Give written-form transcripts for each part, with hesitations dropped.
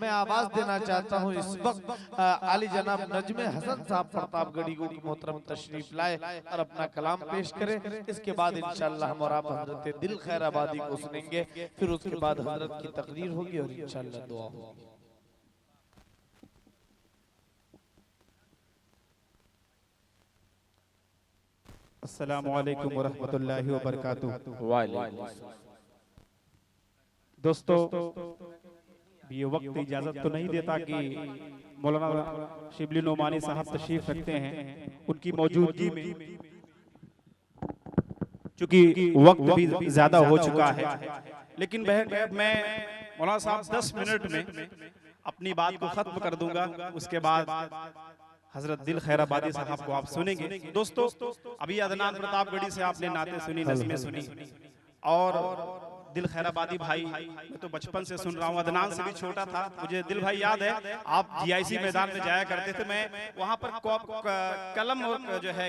मैं आवाज देना चाहता हूँ इस वक्त आली जनाब नजमे हसन साहब प्रतापगढ़ी को मोहतरम तशरीफ लाए और अपना कलाम पेश करें। इसके बाद इंशाअल्लाह हम और आप हजरत दिल खैर आबादी को सुनेंगे, फिर उसके बाद हजरत की तकरीर होगी और इंशाअल्लाह दुआ होगी। अस्सलामु अलैकुम वरहमतुल्लाहि वबरकातुहू। दोस्तों, ये वक्त इजाजत तो नहीं देता कि मौलाना शिबली नोमानी साहब तशरीफ रखते हैं, उनकी मौजूदगी में चूंकि वक्त भी ज्यादा हो चुका है, लेकिन मैं मौलाना साहब 10 मिनट में अपनी बात को खत्म कर दूंगा। उसके बाद हजरत दिल खैराबादी साहब को आप सुनेंगे। दोस्तों, अभी अदनान प्रतापगढ़ी से आपने नाते सुनी, नज़में सुनी, और दिल खैराबादी भाई मैं तो बचपन से सुन रहा हूँ, अदनान से भी छोटा था। मुझे दिल भाई याद है, आप जीआईसी मैदान में जाया करते थे, मैं वहाँ पर कलम और जो है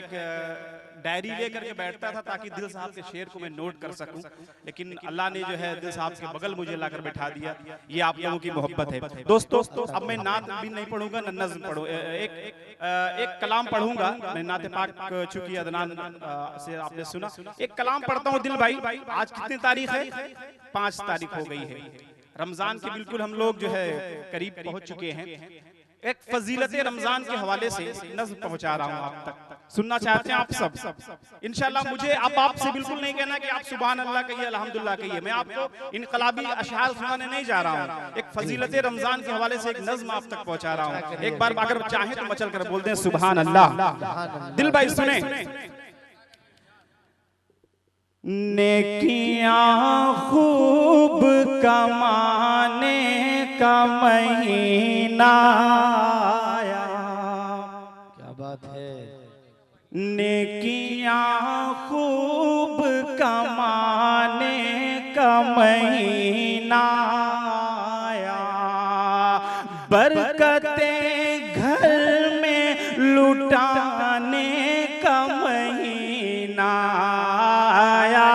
डायरी लेकर के बैठता था ताकि दिल साहब के शेर को मैं नोट कर सकूं। लेकिन अल्लाह ने जो है दिल साहब के बगल मुझे लाकर बैठा दिया। ये आप लोगों की मोहब्बत है। दोस्तों, अब मैं नात भी नहीं पढ़ूंगा, न नज़्म पढ़ूं, एक कलाम पढ़ूंगा। मैं नाते पाक चूंकि अदनान से आपने सुना, एक कलाम पढ़ता हूँ। दिल भाई, आज कितनी तारीख है? 5 तारीख हो गई है। रमजान के बिल्कुल हम लोग जो है करीब पहुंच चुके हैं। एक फजीलत रमजान के हवाले से नज़्म पहुंचा रहा हूं आप तक, सुनना चाहते हैं आप सब इंशाल्लाह। मुझे अब आपसे बिल्कुल नहीं कहना कि आप सुभान अल्लाह कहिए, अल्हम्दुलिल्लाह कहिए। मैं आपको इनकलाबी अशआर सुनाने नहीं जा रहा हूं, एक फजीलत रमजान के हवाले से एक नज़्म आप तक पहुंचा रहा हूं। एक बार अगर चाहे तो मचल कर बोल दें सुभान अल्लाह। दिल भाई सुने। नेकियां खूब कमाने का महीना आया, क्या बात है। नेकियां खूब कमाने का महीना आया, बरकतें घर में लुटाने का महीना आया,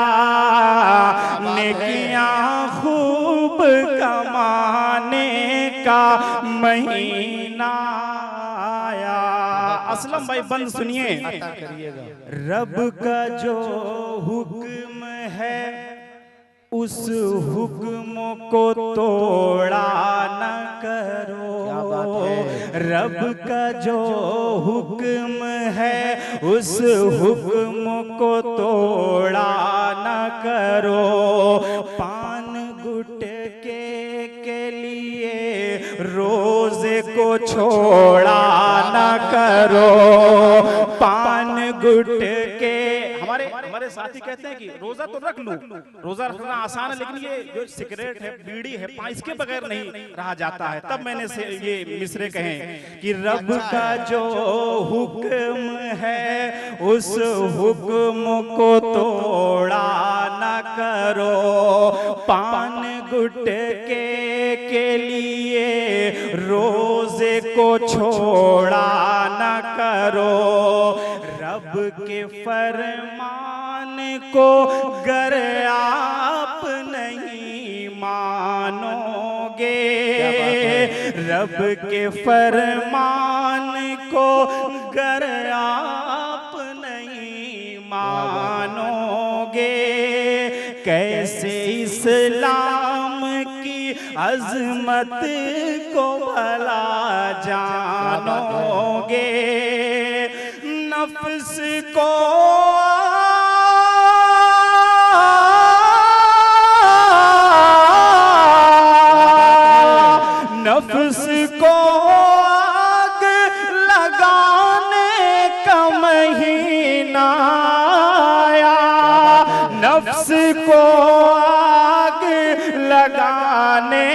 नेकियां खूब कमाने का महीना आया। असलम भाई बंद सुनिए। रब का जो हुक्म है उस हुक्म को तोड़ा न करो। रब का जो हुक्म है उस हुक्म को तोड़ा न करो। पान गुटके के लिए रोजे को छोड़ा न करो। पान गुटके, हमारे साथी कहते हैं कि रोजा तो रख लूं, रोजा रखना आसान है, लेकिन ये जो सिगरेट है, बीड़ी है, इसके बगैर नहीं रहा जाता है। तब मैंने ये मिसरे कहे कि रब का जो हुक्म है उस हुक्म को तोड़ा न करो। पान गुटके के लिए रोजे को छोड़ा न करो। रब के फरमान को गर आप नहीं मानोगे, रब के फरमान को गर आप नहीं मानोगे, कैसे इस्लाम की अजमत को भला जानोगे। नफ्स को आग लगाने का महीना आया, नफ्स को आग लगाने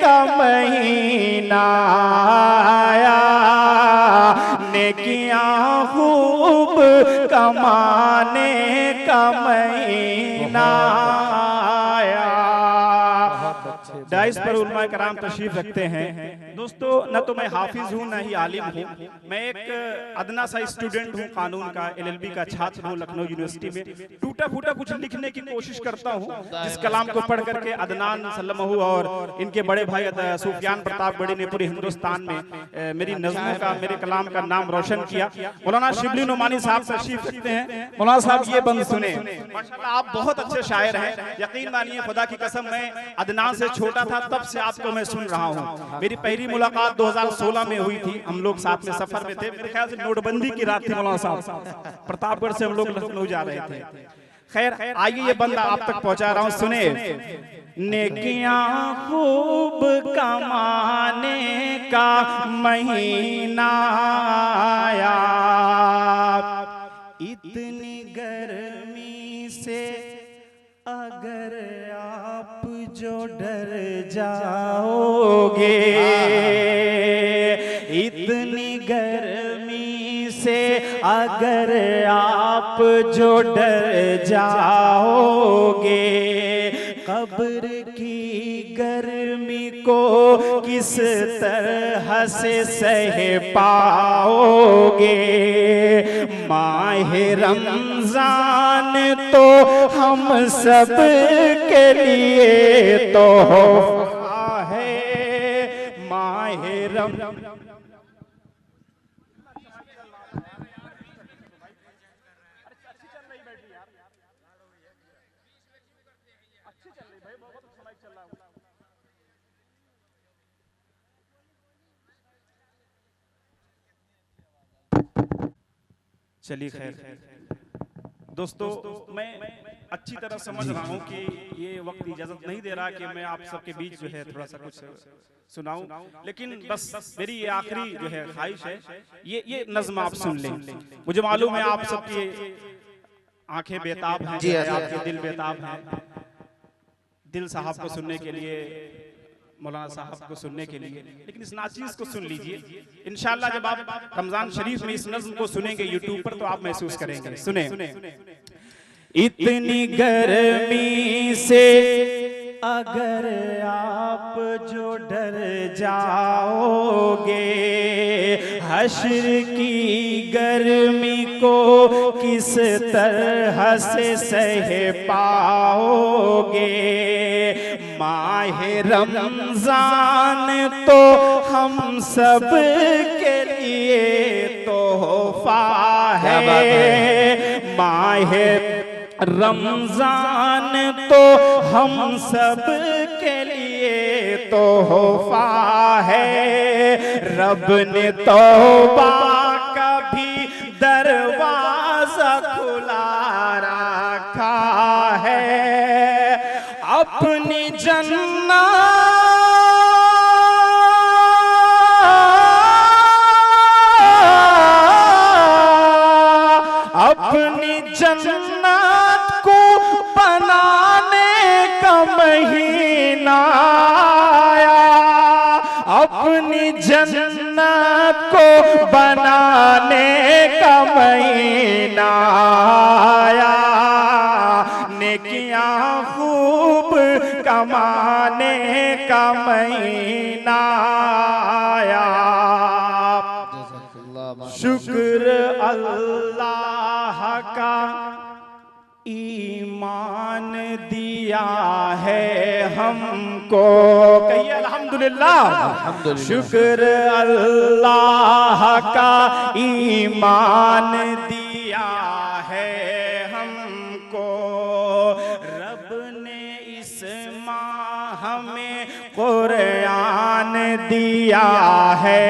का महीना आया, नेकियां खूब कमाने का महीना आया। डाइस पर उलमा कराम तशरीफ रखते हैं। दोस्तों, न तो मैं हाफिज हूँ न ही आलिम हूँ। मैं एक अदना सा स्टूडेंट हूँ, कानून का LLB का छात्र हूँ लखनऊ यूनिवर्सिटी में। टूटा फूटा कुछ लिखने की कोशिश करता हूँ, जिस कलाम को पढ़ करके अदनान सल्लमहू और इनके बड़े भाई सुफियान प्रतापगढ़ी ने पूरे हिंदुस्तान में मेरी नज़्मों का, मेरे कलाम का नाम रोशन किया। मौलाना शिबली नुमानी साहब तशरीफ रखते हैं। मौलाना साहब ये बंद सुने। माशाल्लाह आप बहुत अच्छे शायर हैं। यकीन मानिए, खुदा की कसम, मैं अदनान से छोटा था तब से आपको मैं सुन रहा हूँ। मेरी पहली मुलाकात 2016 में हुई थी। हम लोग साथ में सफर में थे, मेरे ख्याल से नोटबंदी की रात थी मौलाना साहब। प्रतापगढ़ से हम लोग लखनऊ जा रहे थे। खैर, आइए ये बंदा आप तक पहुंचा रहा हूं, सुने। नेकियां खूब कमाने का महीना आया, इतनी गर्मी से अगर आप जो डर जाओगे, इतनी गर्मी से अगर आप जो डर जाओगे, कब्र की गर्मी को किस तरह से सह पाओगे। माहे रमजान तो हम सब के लिए तोहफा है। माहे रमजान चलिए। खैर दोस्तों, मैं अच्छी तरह समझ रहा हूँ कि ये वक्त इजाजत नहीं दे रहा कि मैं आप सबके बीच जो है थोड़ा सा कुछ सुनाऊं, लेकिन बस मेरी ये आखिरी जो है ख्वाहिश है, ये नज़्म आप सुन लें। मुझे मालूम है आप सबकी आंखें बेताब हैं, आपके दिल बेताब हैं दिल साहब को सुनने के लिए, मौलाना साहब को सुनने के लिए, लेकिन इस नाचीज को सुन लीजिए। इंशाअल्लाह जब आप रमजान शरीफ में इस नज़्म को सुनेंगे यूट्यूब पर तो आप महसूस करेंगे। सुने। इतनी गर्मी से अगर आप जो डर जाओगे, हश्र की गर्मी को किस तरह से सह पाओगे। माहे रमजान तो हम सब के लिए तोहफा है। माहे रमजान तो हम सब के लिए तोहफा है। रब ने तौबा का भी दरवाजा खुला रखा है। अपनी जन्नत को बनाने का महीना आया। अपनी जन्नत को बनाने का महीना आया। नेकियां खूब कमाने का महीना आया। शुक्र अल्लाह का ईमान दिया है हमको। कहिए अल्हम्दुलिल्लाह। शुक्र अल्लाह का ईमान दिया है हमको। रब ने इस माह में कुरान दिया है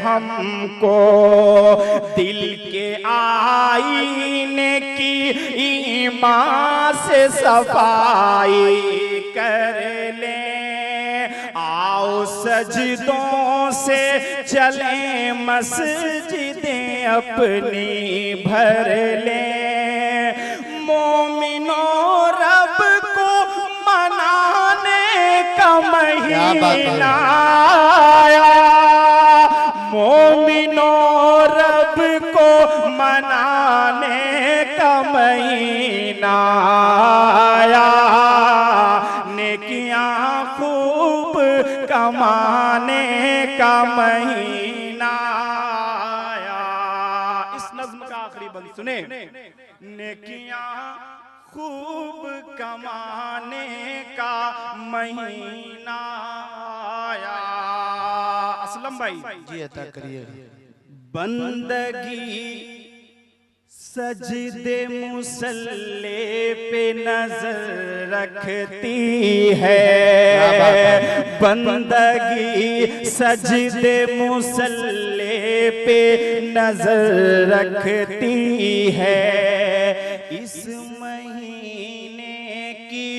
हमको। दिल के आईने की ईमान से सफाई कर ले। आओ सजदों से चले मस्जिदें अपनी भर ले। मोमिनो रब को मनाने का महीना आया। मोमिनो रब को मनाने का महीना आया। नेकियां खूब कमाने का का महीना आया। इस नज्म का आखिरी बंद सुने। नेकियां खूब कमाने का महीना आया। असलम भाई जी अता करिए। बंदगी सजदे मुसल्ले पे नजर रखती है। बंदगी सजदे मुसल्ले पे नजर रखती है। इस महीने की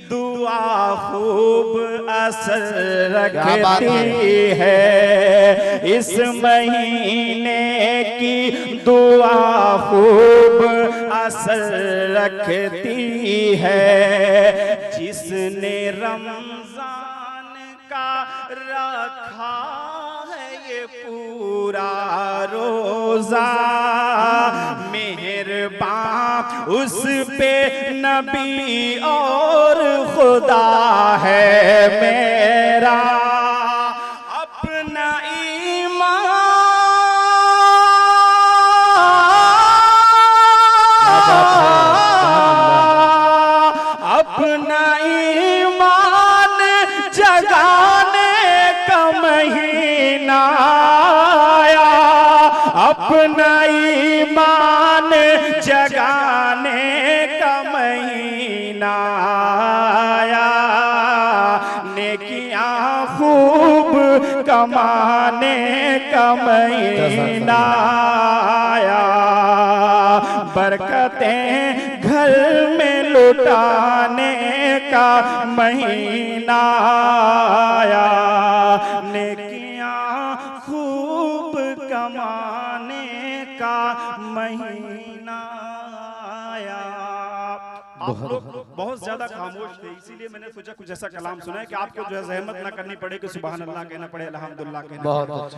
दुआ खूब असर रखती है। इस महीने की दुआ खूब असर रखती है। जिसने रमजान का रखा है ये पूरा रोजा, मेहरबान उस पे नबी और खुदा है मेरा। अपना अपना ईमान जगाने का महीना आया। अपना ईमान जगाने का महीना आया। नेकियां खूब कमाने का महीना आया। बरकतें घर में लुटाने का महीना आया। नेकियां खूब कमाने का महीना आया। आप लोग बहुत ज्यादा खामोश थे, इसीलिए मैंने सोचा कुछ ऐसा कलाम सुना है कि आपको जो है जहमत ना करनी पड़े कि सुभान अल्लाह कहना पड़े, अल्हम्दुलिल्लाह कहना पड़े।